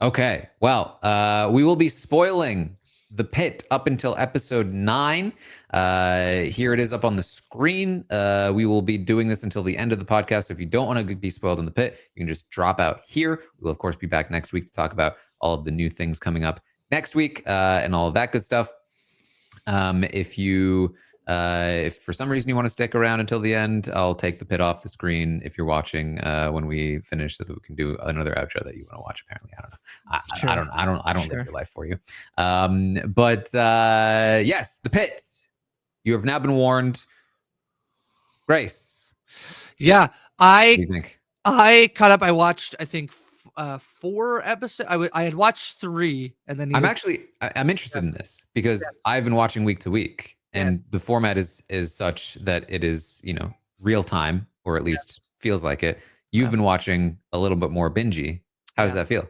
Okay. Well, we will be spoiling the Pit up until episode 9. Here it is up on the screen. We will be doing this until the end of the podcast. So if you don't want to be spoiled in the Pit, you can just drop out here. We'll, of course, be back next week to talk about all of the new things coming up next week and all of that good stuff. If for some reason you want to stick around until the end, I'll take the Pit off the screen if you're watching when we finish, so that we can do another outro that you want to watch. Apparently, I don't know. Sure. I don't live your life for you. Yes, the Pit. You have now been warned. Grace. Yeah, What do you think? I caught up. I watched, I think, 4 episodes. I had watched 3, and then I'm interested in this because I've been watching week to week, and the format is such that it is, real time, or at least feels like it. You've been watching a little bit more bingey. How does that feel?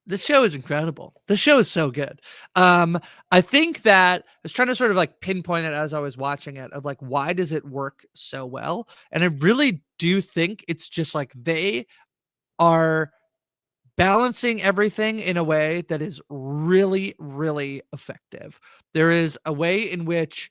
This show is incredible. This show is so good. I think that I was trying to sort of like pinpoint it as I was watching it, of like, why does it work so well? And I really do think it's just like they are balancing everything in a way that is really, really effective. There is a way in which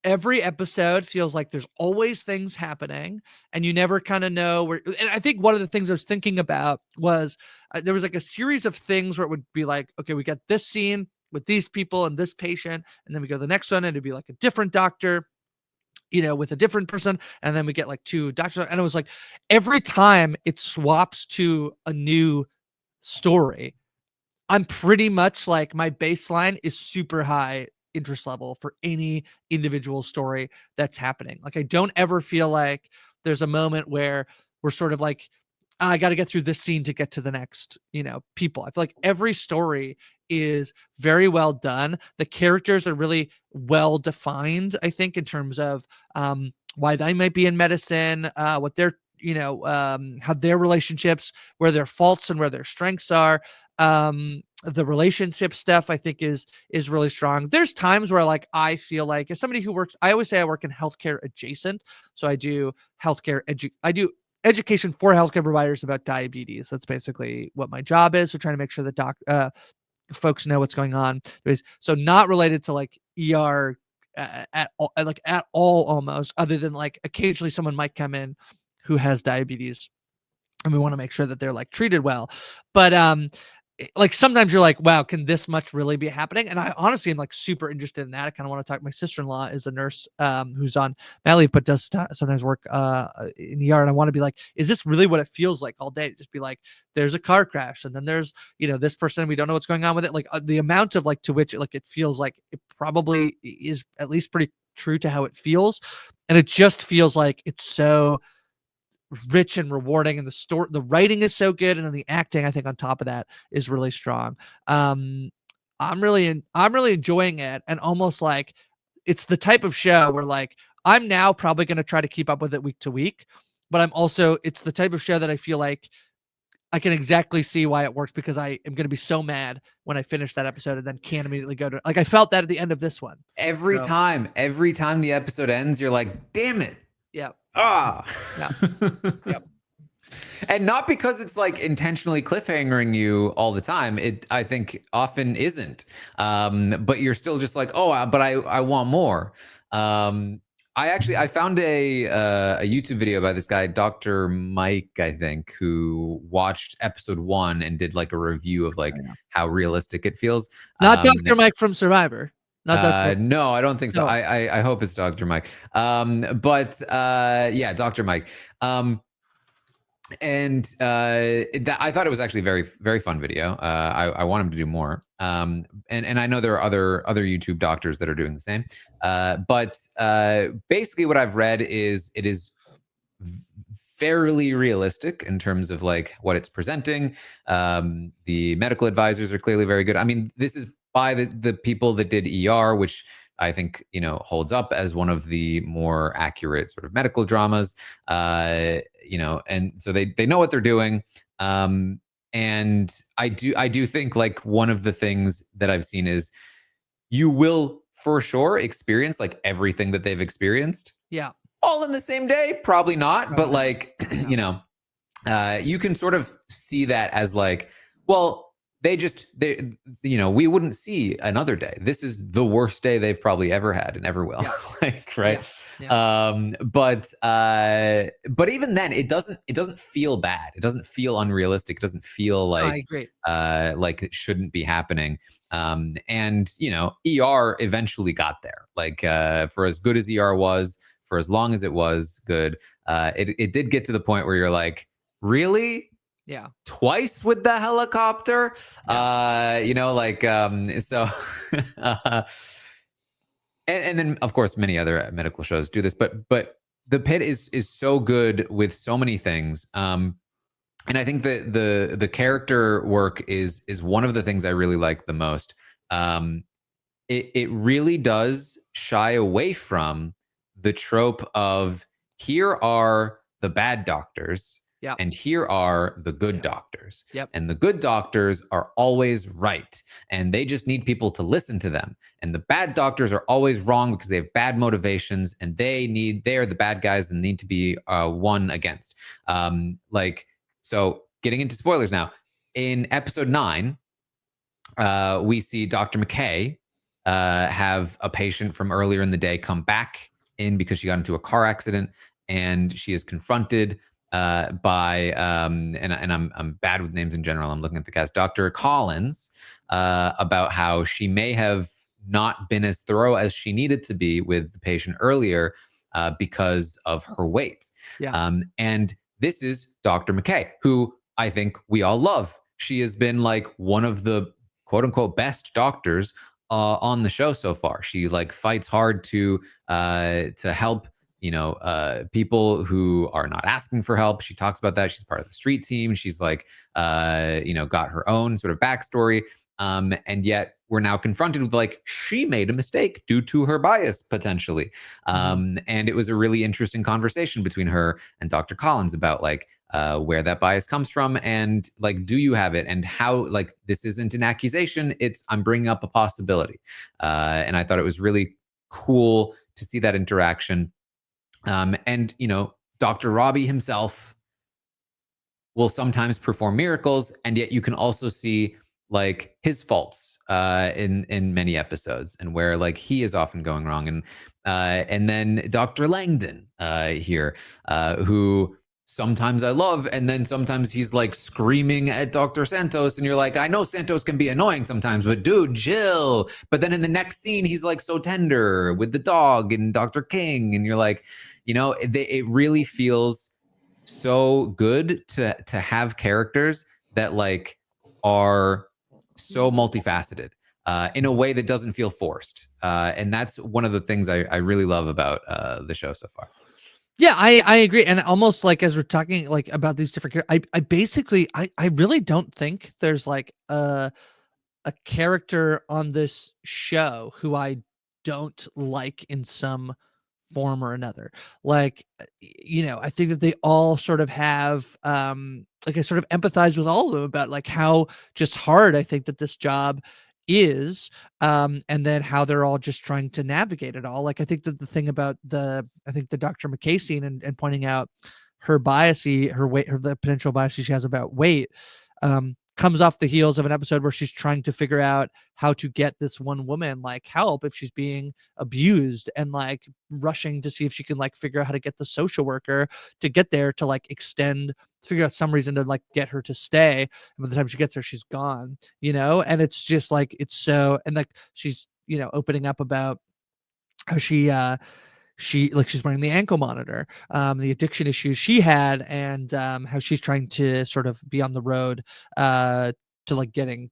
every episode feels like there's always things happening, and you never kind of know where. And I think one of the things I was thinking about was there was like a series of things where it would be like, okay, we got this scene with these people and this patient, and then we go to the next one and it'd be like a different doctor, with a different person, and then we get like 2 doctors, and it was like every time it swaps to a new story, I'm pretty much like, my baseline is super high interest level for any individual story that's happening. Like, I don't ever feel like there's a moment where we're sort of like, I got to get through this scene to get to the next, people. I feel like every story is very well done. The characters are really well defined, I think, in terms of why they might be in medicine, what they're, how their relationships, where their faults and where their strengths are. The relationship stuff, I think, is really strong. There's times where, like, I feel like, as somebody who works, I always say I work in healthcare adjacent. So I do I do education for healthcare providers about diabetes. That's basically what my job is. So trying to make sure that folks know what's going on. So not related to like ER at all almost, other than like occasionally someone might come in who has diabetes, and we want to make sure that they're like treated well. But like, sometimes you're like, wow, can this much really be happening? And I honestly am like super interested in that. I kind of want to talk. My sister-in-law is a nurse who's on mat leave, but does sometimes work in the ER. And I want to be like, is this really what it feels like all day? Just be like, there's a car crash, and then there's, this person, we don't know what's going on with it. Like the amount of like to which it feels like it probably is at least pretty true to how it feels. And it just feels like it's so rich and rewarding, and the writing is so good, and then the acting, I think, on top of that, is really strong. I'm really enjoying it, and almost like it's the type of show where, like, I'm now probably going to try to keep up with it week to week, but it's the type of show that I feel like I can exactly see why it works, because I am going to be so mad when I finish that episode and then can't immediately go to, like, I felt that at the end of this one. Every time the episode ends, you're like, damn it. Yeah. Yep. And not because it's like intentionally cliffhangering you all the time. It, I think, often isn't. But you're still just like, oh, but I want more. I found a YouTube video by this guy, Dr. Mike, I think, who watched episode 1 and did like a review of like how realistic it feels. Not Dr. Mike from Survivor. No, I don't think so. No. I hope it's Dr. Mike. Yeah, Dr. Mike. I thought it was actually a very, very fun video. I want him to do more. And I know there are other YouTube doctors that are doing the same. But basically what I've read is it is fairly realistic in terms of like what it's presenting. The medical advisors are clearly very good. I mean, this is by the people that did ER, which I think, holds up as one of the more accurate sort of medical dramas, and so they know what they're doing. And I do think, like, one of the things that I've seen is you will for sure experience like everything that they've experienced. Yeah. All in the same day, probably not, but like, you can sort of see that as like, well, they we wouldn't see another day. This is the worst day they've probably ever had and ever will. Yeah. Like, right. Yeah. But even then it doesn't feel bad. It doesn't feel unrealistic. It doesn't feel No, I like agree. like it shouldn't be happening. And ER eventually got there. Like, for as good as ER was, for as long as it was good, it did get to the point where you're like, really? Yeah. Twice with the helicopter? Yeah. So and then of course many other medical shows do this, but the Pit is so good with so many things. And I think that the character work is one of the things I really like the most. It really does shy away from the trope of, here are the bad doctors Yeah. and here are the good Yep. doctors. Yep. And the good doctors are always right, and they just need people to listen to them. And the bad doctors are always wrong because they have bad motivations, and they're the bad guys and need to be won against. So getting into spoilers now, in episode 9, we see Dr. McKay have a patient from earlier in the day come back in because she got into a car accident, and she is confronted by and I'm bad with names in general. I'm looking at the cast. Dr. Collins, about how she may have not been as thorough as she needed to be with the patient earlier because of her weight. Yeah. And this is Dr. McKay, who I think we all love. She has been like one of the quote unquote best doctors on the show so far. She like fights hard to help people who are not asking for help. She talks about that. She's part of the street team. She's like got her own sort of backstory. And yet we're now confronted with like, she made a mistake due to her bias potentially. And it was a really interesting conversation between her and Dr. Collins about like where that bias comes from, and like, do you have it, and how, like, this isn't an accusation, I'm bringing up a possibility. And I thought it was really cool to see that interaction. And Dr. Robbie himself will sometimes perform miracles, and yet you can also see like his faults in many episodes, and where like he is often going wrong. And then Dr. Langdon here, who sometimes I love, and then sometimes he's like screaming at Dr. Santos, and you're like, I know Santos can be annoying sometimes, but dude, chill. But then in the next scene, he's like so tender with the dog and Dr. King, and you're like, it really feels so good to have characters that like are so multifaceted in a way that doesn't feel forced. And that's one of the things I really love about the show so far. Yeah, I agree. And almost like as we're talking like about these different I basically I really don't think there's like a character on this show who I don't like in some form or another. Like, I think that they all sort of have like I sort of empathize with all of them about like how just hard I think that this job is, and then how they're all just trying to navigate it all. Like I think that the thing about I think the Dr. McKay scene and pointing out her biasy, her weight, the potential bias she has about weight, comes off the heels of an episode where she's trying to figure out how to get this one woman like help if she's being abused, and like rushing to see if she can like figure out how to get the social worker to get there to like figure out some reason to like get her to stay. And by the time she gets there, she's gone, and it's just like, it's so, and like she's, opening up about how she's wearing the ankle monitor, the addiction issues she had, and how she's trying to sort of be on the road to like getting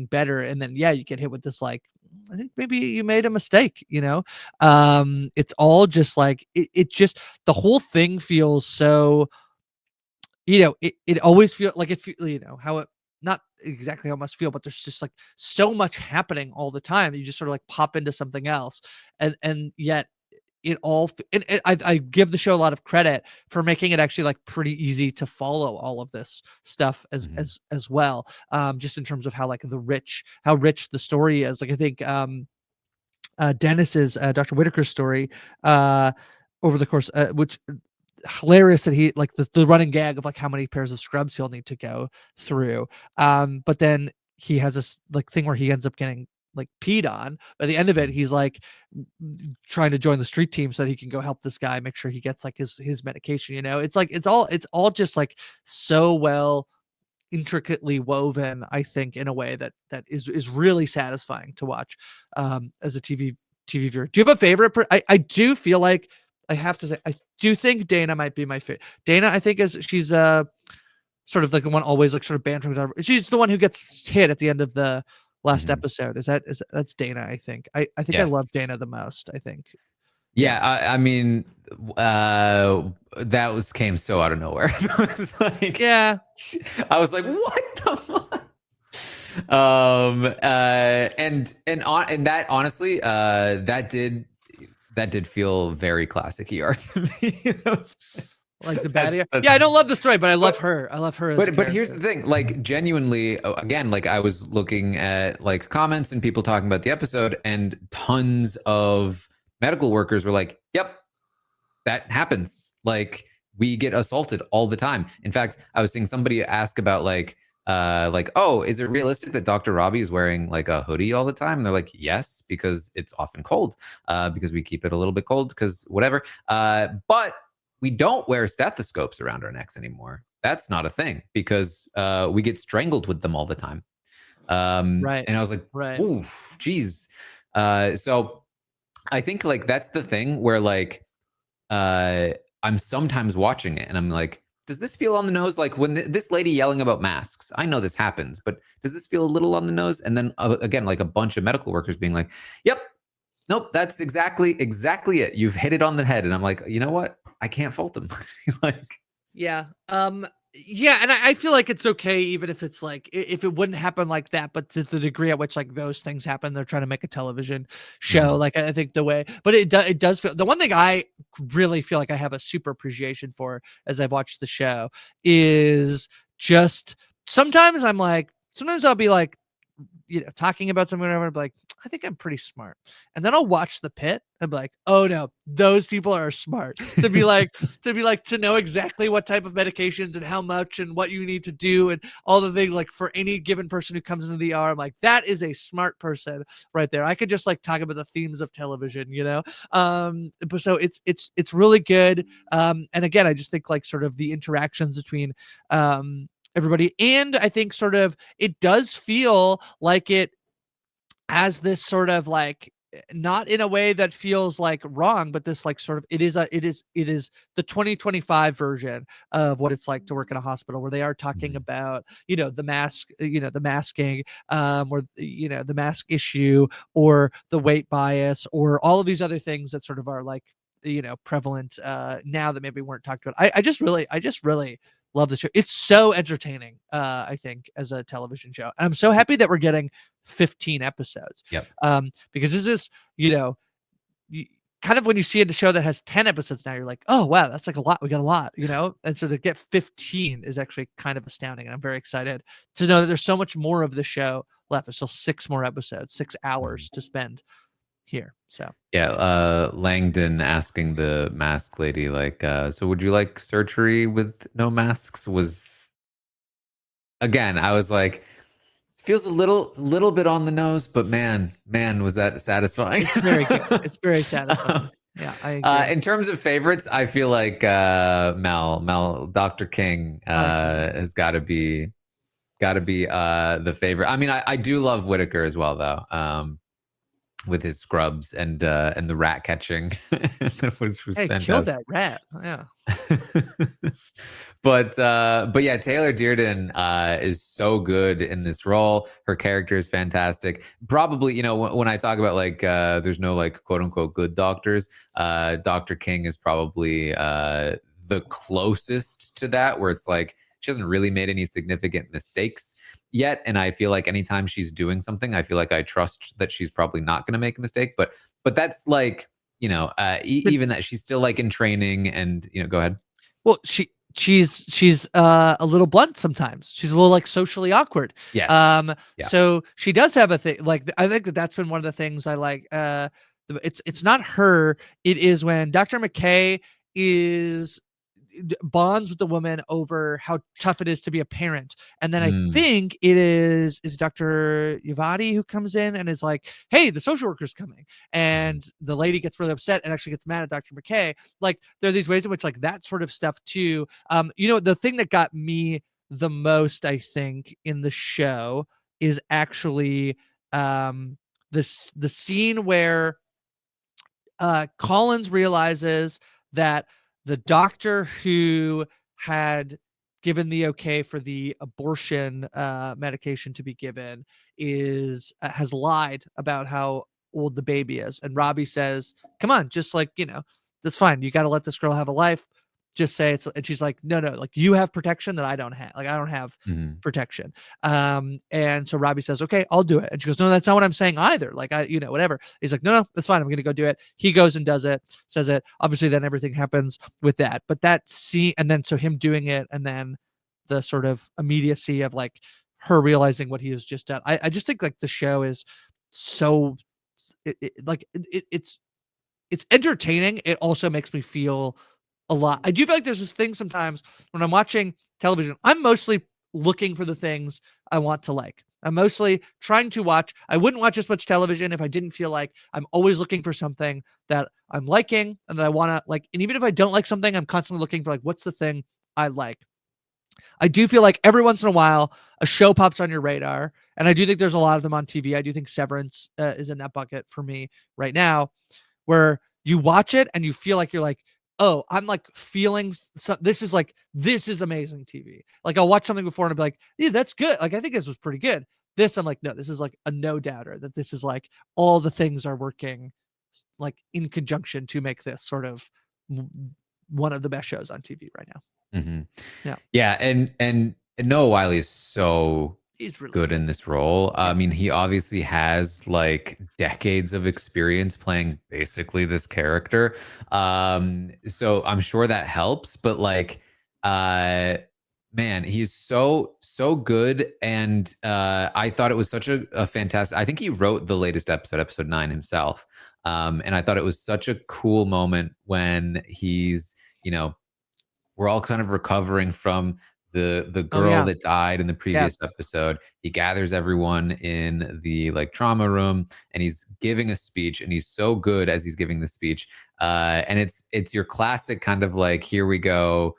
better. And then you get hit with this like, I think maybe you made a mistake. It's all just like it just, the whole thing feels so, it always feels like how it, not exactly how it must feel, but there's just like so much happening all the time. You just sort of like pop into something else, and yet I give the show a lot of credit for making it actually like pretty easy to follow all of this stuff as well. Just in terms of how rich the story is. Like I think Dennis's Dr. Whitaker's story over the course, which hilarious that he like the running gag of like how many pairs of scrubs he'll need to go through. But then he has this like thing where he ends up getting like peed on. By the end of it, he's like trying to join the street team so that he can go help this guy make sure he gets like his medication. It's like it's all just like so well intricately woven, I think, in a way that is really satisfying to watch as a TV viewer. Do you have a favorite? I do feel like I have to say I do think Dana might be my favorite. Dana, I think she's sort of like the one always like sort of bantering. She's the one who gets hit at the end of the last episode. That's Dana? I think. I think I love Yes. Dana the most. I think. Yeah, I mean, that came so out of nowhere. It was like, Yeah. I was like, what the fuck? And that honestly, that did feel very classic ER to me. Like the bad ER. Yeah, I don't love the story, but I love her. I love her as but here's the thing, like genuinely, again, like I was looking at like comments and people talking about the episode, and tons of medical workers were like, yep, that happens. Like we get assaulted all the time. In fact, I was seeing somebody ask about like, oh, is it realistic that Dr. Robbie is wearing like a hoodie all the time? And they're like, yes, because it's often cold, because we keep it a little bit cold, because whatever. But we don't wear stethoscopes around our necks anymore. That's not a thing, because we get strangled with them all the time. Right. And I was like, right. ooh, geez. So I think like that's the thing where like I'm sometimes watching it and I'm like, does this feel on the nose? Like when this lady yelling about masks, I know this happens, but does this feel a little on the nose? And then again, like a bunch of medical workers being like, yep, nope, that's exactly it. You've hit it on the head. And I'm like, you know what? I can't fault them. Like, yeah. Yeah, and I feel like it's okay even if it's like if it wouldn't happen like that, but to the degree at which like those things happen, they're trying to make a television show. Like I think the way, but it does feel, the one thing I really feel like I have a super appreciation for as I've watched the show is just sometimes I'll be like, talking about something, whatever, I'd be like, I think I'm pretty smart. And then I'll watch the Pit and be like, oh no, those people are smart. To know exactly what type of medications and how much and what you need to do and all the things, like for any given person who comes into the ER, I'm like, that is a smart person right there. I could just like talk about the themes of television, But so it's really good. And again, I just think like sort of the interactions between everybody, and I think sort of it does feel like it has this sort of like, not in a way that feels like wrong, but this like sort of it is the 2025 version of what it's like to work in a hospital, where they are talking about the mask, the masking, or the mask issue, or the weight bias, or all of these other things that sort of are like prevalent now that maybe weren't talked about. I just really love the show. It's so entertaining, I think, as a television show. And I'm so happy that we're getting 15 episodes. Yep. Because this is, kind of when you see a show that has 10 episodes now, you're like, oh, wow, that's like a lot. We got a lot, And so to get 15 is actually kind of astounding. And I'm very excited to know that there's so much more of the show left. There's still 6 more episodes, 6 hours to spend here. So yeah, Langdon asking the mask lady like, so would you like surgery with no masks? Was, again, I was like, feels a little bit on the nose, but man, was that satisfying. It's very good. It's very satisfying. Yeah, I agree. In terms of favorites, I feel like Dr. King has got to be the favorite. I mean, I do love Whitaker as well, though. With his scrubs and the rat catching, which was fantastic. Killed that rat. Yeah. But yeah, Taylor Dearden is so good in this role. Her character is fantastic. Probably, when I talk about like there's no like quote unquote good doctors, Dr. King is probably the closest to that, where it's like she hasn't really made any significant mistakes yet. And I feel like anytime she's doing something, I feel like I trust that she's probably not going to make a mistake. But that's like, even that she's still like in training and, go ahead. Well, she's a little blunt sometimes. She's a little like socially awkward. Yes. Yeah. So she does have a thing. Like, I think that's been one of the things I like. It's not her. It is when Dr. McKay is bonds with the woman over how tough it is to be a parent. And then I Mm. think it is Dr. Yavati who comes in and is like, hey, the social worker's coming. And the lady gets really upset and actually gets mad at Dr. McKay. Like, there are these ways in which like that sort of stuff too. You know, the thing that got me the most, I think, in the show is actually the scene where Collins realizes that the doctor who had given the okay for the abortion medication to be given has lied about how old the baby is. And Robbie says, come on, just like, you know, that's fine. You got to let this girl have a life. Just say it's, and she's like, no, like you have protection that I don't have. Like, I don't have protection. And so Robbie says, okay, I'll do it. And she goes, no, that's not what I'm saying either. Like, you know, whatever. He's like, no, that's fine. I'm going to go do it. He goes and does it, says it. Obviously, then everything happens with that. But that scene, and then so him doing it, and then the sort of immediacy of like her realizing what he has just done. I just think like the show is so, it's entertaining. It also makes me feel a lot. I do feel like there's this thing sometimes when I'm watching television, I'm mostly looking for the things I want to like. I'm mostly trying to watch. I wouldn't watch as much television if I didn't feel like I'm always looking for something that I'm liking and that I want to like. And even if I don't like something, I'm constantly looking for like, what's the thing I like? I do feel like every once in a while a show pops on your radar, and I do think there's a lot of them on TV. I do think Severance is in that bucket for me right now, where you watch it and you feel like you're like, oh, I'm like feeling this is amazing TV. Like, I'll watch something before and I'll be like, yeah, that's good. Like, I think this was pretty good. This, I'm like, no, this is like a no doubter, that this is like all the things are working like in conjunction to make this sort of one of the best shows on TV right now. Yeah, and Noah Wyle is so He's really good in this role. I mean, he obviously has like decades of experience playing basically this character. So I'm sure that helps, but like man, he's so good. And I thought it was such a fantastic, I think he wrote the latest episode 9 himself. And I thought it was such a cool moment when he's, you know, we're all kind of recovering from the girl that died in the previous episode. He gathers everyone in the like trauma room and he's giving a speech, and he's so good as he's giving the speech. And it's your classic kind of like, here we go,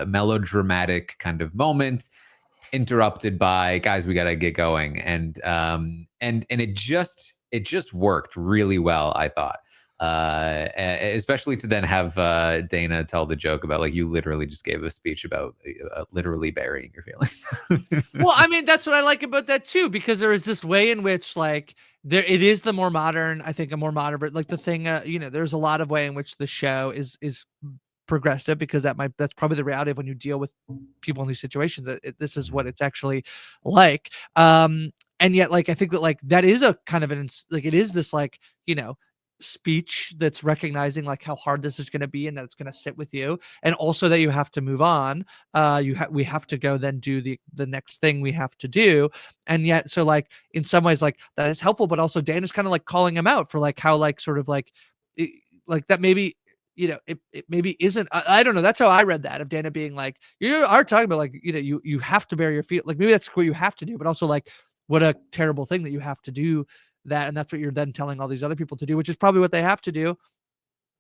melodramatic kind of moment, interrupted by, guys, we gotta get going. And it just worked really well, I thought. Especially to then have Dana tell the joke about like, you literally just gave a speech about literally burying your feelings. Well, I mean, that's what I like about that too, because there is this way in which like it is the more modern, I think a more modern, like the thing, you know, there's a lot of way in which the show is progressive, because that's probably the reality of when you deal with people in these situations. This is what it's actually like. And yet, like, I think that like that is a kind of like, it is this like, you know, speech that's recognizing like how hard this is going to be, and that it's going to sit with you, and also that you have to move on. We have to go then do the next thing we have to do. And yet, so like in some ways like that is helpful, but also Dan is kind of like calling him out for like how like sort of like like that maybe, you know, it maybe isn't, I don't know, that's how I read that, of Dana being like, you are talking about like, you know, you have to bury your feet, like maybe that's what you have to do, but also like what a terrible thing that you have to do that, and that's what you're then telling all these other people to do, which is probably what they have to do,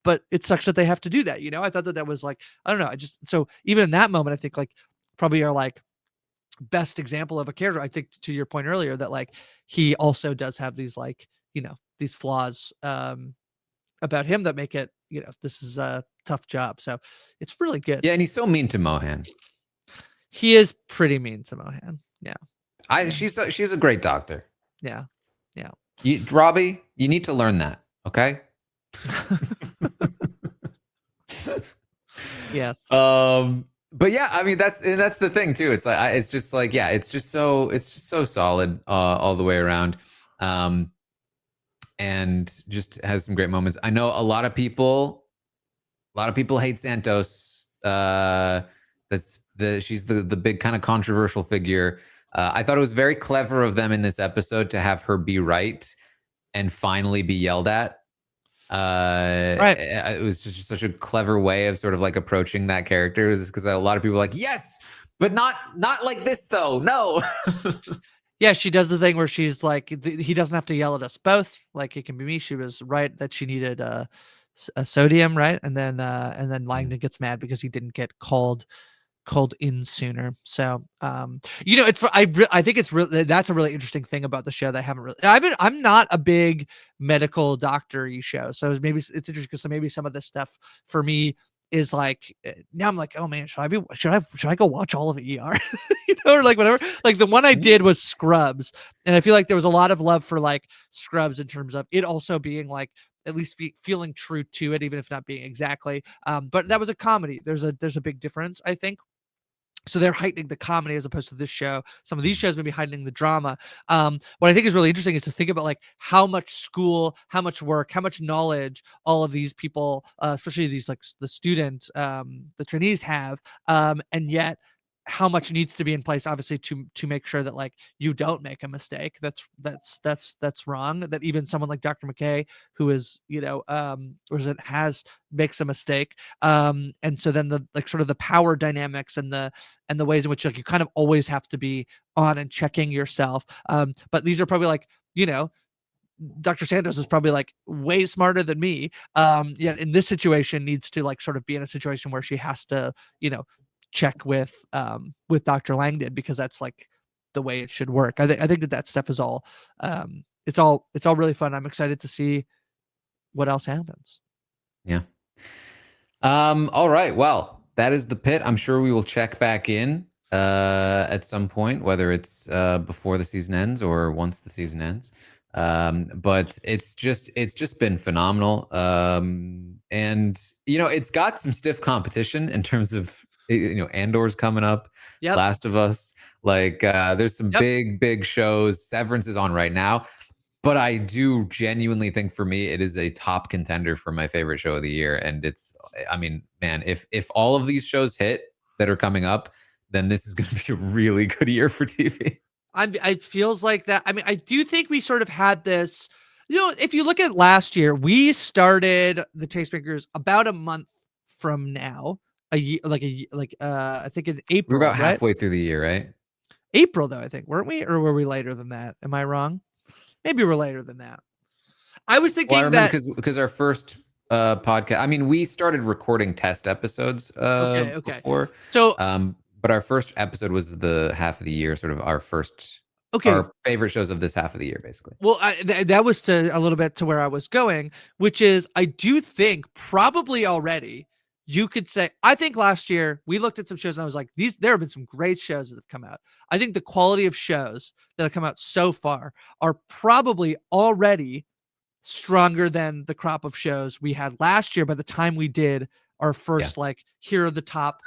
but it sucks that they have to do that, you know. I thought that was like, I don't know, I just, so even in that moment, I think like probably our like best example of a character, I think, to your point earlier, that like he also does have these like, you know, these flaws about him that make it, you know, this is a tough job, so it's really good. Yeah, and he's so mean to Mohan. He is pretty mean to Mohan. She's a great doctor. Yeah. Robbie, you need to learn that, okay? Yes. But yeah, I mean, that's the thing too. It's like, it's just like, yeah, it's just so solid all the way around. And just has some great moments. I know a lot of people hate Santos. She's the big kind of controversial figure. I thought it was very clever of them in this episode to have her be right and finally be yelled at. Right. It was just such a clever way of sort of like approaching that character, because a lot of people are like, yes, but not like this though. No. Yeah, she does the thing where she's like, he doesn't have to yell at us both. Like it can be me. She was right that she needed a sodium, right? And then Mhm. Langdon gets mad because he didn't get called in sooner. So, you know, I think it's really, that's a really interesting thing about the show that I haven't really. I'm not a big medical doctor-y show, so maybe it's interesting because maybe some of this stuff for me is like now I'm like, oh man, should I go watch all of ER, you know, or like whatever. Like the one I did was Scrubs, and I feel like there was a lot of love for like Scrubs in terms of it also being like at least feeling true to it, even if not being exactly. But that was a comedy. There's a big difference, I think, so they're heightening the comedy as opposed to this show. Some of these shows may be heightening the drama. What I think is really interesting is to think about like how much school, how much work, how much knowledge all of these people, especially these like the students, the trainees have, and yet how much needs to be in place obviously to make sure that like you don't make a mistake that's wrong, that even someone like Dr. McKay, who is, you know, has makes a mistake, and so then the like sort of the power dynamics and the ways in which like you kind of always have to be on and checking yourself. But these are probably like, you know, Dr. Santos is probably like way smarter than me. Yeah, in this situation needs to like sort of be in a situation where she has to, you know, check with Dr. Langdon because that's like the way it should work. I think that stuff is all it's all really fun. I'm excited to see what else happens. Yeah. All right. Well, that is the pit. I'm sure we will check back in at some point, whether it's before the season ends or once the season ends. But it's just been phenomenal. And you know, it's got some stiff competition in terms of, you know, Andor's coming up, Yep. Last of Us. Like there's some Yep. big shows. Severance is on right now. But I do genuinely think for me, it is a top contender for my favorite show of the year. And it's, I mean, man, if all of these shows hit that are coming up, then this is going to be a really good year for TV. It feels like that. I mean, I do think we sort of had this, you know, if you look at last year, we started the Tastemakers about a month from now, a year, I think in We're April, about right? halfway through the year, right? April though, I think, weren't we? Or were we later than that? Am I wrong? Maybe we're later than that. I was Well, I thinking remember that because our first podcast, I mean, we started recording test episodes okay. before, So but our first episode was the half of the year, sort of okay, our favorite shows of this half of the year, basically. well, that was to a little bit to where I was going, which is I do think probably already you could say I think last year we looked at some shows and I was like, these there have been some great shows that have come out. I think the quality of shows that have come out so far are probably already stronger than the crop of shows we had last year by the time we did our Yeah. first like here are the top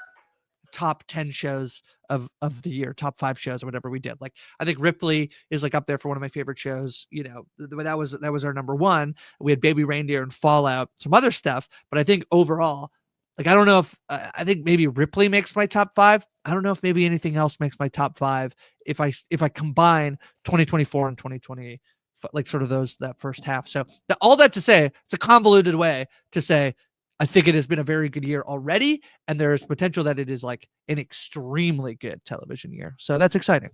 10 shows of the year, top 5 shows or whatever we did. Like I think Ripley is like up there for one of my favorite shows, you know. That was our number 1. We had Baby Reindeer and Fallout, some other stuff, but I think overall like I don't know if I think maybe Ripley makes my top 5. I don't know if maybe anything else makes my top 5 if I combine 2024 and 2020, like sort of those that first half. So all that to say, it's a convoluted way to say I think it has been a very good year already, and there is potential that it is like an extremely good television year. So that's exciting.